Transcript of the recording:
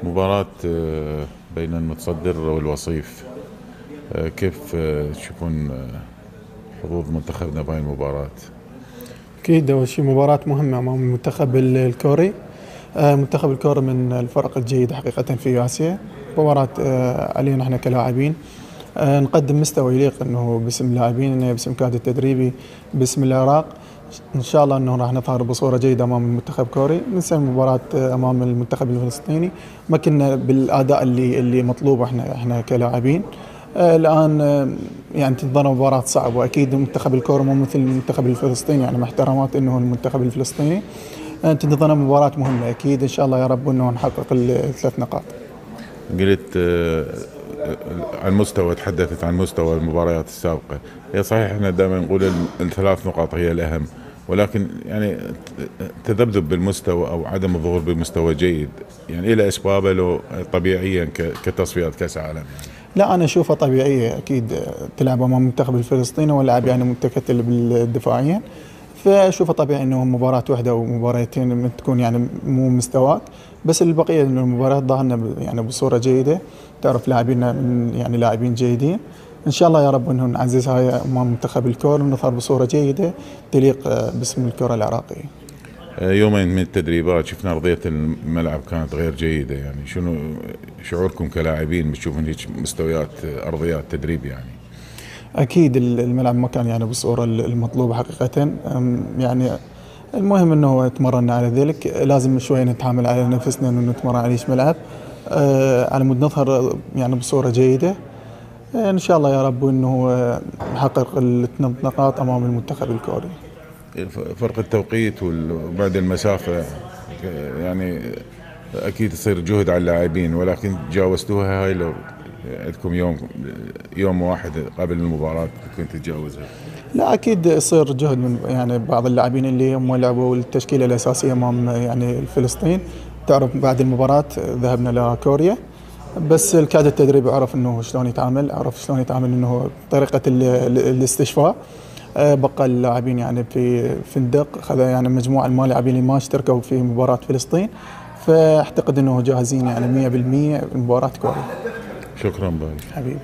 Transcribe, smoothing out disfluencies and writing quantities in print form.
مباراة بين المتصدر والوصيف. كيف تشوفون حظوظ منتخبنا بهاي المباراة؟ أكيد أول شيء مباراة مهمة أمام المنتخب الكوري. منتخب الكوري من الفرق الجيدة حقيقة في آسيا. مباراة علينا احنا كلاعبين نقدم مستوى يليق انه باسم اللاعبين، باسم الكادر التدريبي، باسم العراق. ان شاء الله انه راح نظهر بصورة جيدة امام المنتخب الكوري. ننسى المباراة امام المنتخب الفلسطيني ما كنا بالاداء اللي مطلوب احنا كلاعبين. الان يعني تنظر مباراة صعبة، واكيد المنتخب الكوري مو مثل المنتخب الفلسطيني، يعني مع احترامات انه المنتخب الفلسطيني. تنتظرنا مباراة مهمة اكيد ان شاء الله يا رب انه نحقق الثلاث نقاط. قلت عن المستوى، تحدثت عن مستوى المباريات السابقة. هي صحيح احنا دائما نقول الثلاث نقاط هي الأهم، ولكن يعني تذبذب بالمستوى أو عدم الظهور بمستوى جيد يعني إلى أسبابه لو طبيعيا كتصفيات كأس عالم يعني. لا أنا أشوفها طبيعية أكيد، تلعب أمام المنتخب الفلسطيني واللاعب يعني متكتل بالدفاعيا، فأشوفها طبيعي إنه مباراة واحدة أو مباراتين تكون يعني مو مستواك، بس البقية إنه المباراة ظهرنا يعني بصورة جيدة. تعرف لاعبينا يعني لاعبين جيدين. إن شاء الله يا رب إنه نعزز هاي أمام منتخب الكورة ونظهر بصورة جيدة تليق باسم الكرة العراقية. يومين من التدريبات شفنا أرضية الملعب كانت غير جيدة، يعني شنو شعوركم كلاعبين بتشوفون هيك مستويات أرضيات تدريب يعني؟ أكيد الملعب ما كان يعني بالصورة المطلوبة حقيقة. يعني المهم انه تمرنا على ذلك، لازم شوي نتحامل على نفسنا انه نتمرن على ايش ملعب على مود نظهر يعني بصورة جيدة. ان شاء الله يا رب انه نحقق الثلاث نقاط امام المنتخب الكوري. فرق التوقيت وبعد المسافة يعني أكيد يصير جهد على اللاعبين، ولكن تجاوزتوها هاي لو عندكم يوم واحد قبل المباراة كنت تتجاوزها؟ لا اكيد يصير جهد من يعني بعض اللاعبين اللي هم لعبوا التشكيلة الاساسية امام يعني فلسطين. تعرف بعد المباراة ذهبنا لكوريا، بس الكادر التدريبي عرف انه شلون يتعامل، عرف شلون يتعامل انه طريقة الاستشفاء. بقى اللاعبين يعني في فندق، خذ يعني مجموعة من اللاعبين اللي ما اشتركوا في مباراة فلسطين، فاعتقد انه جاهزين يعني 100% لمباراة كوريا. شكرا باي حبيبي.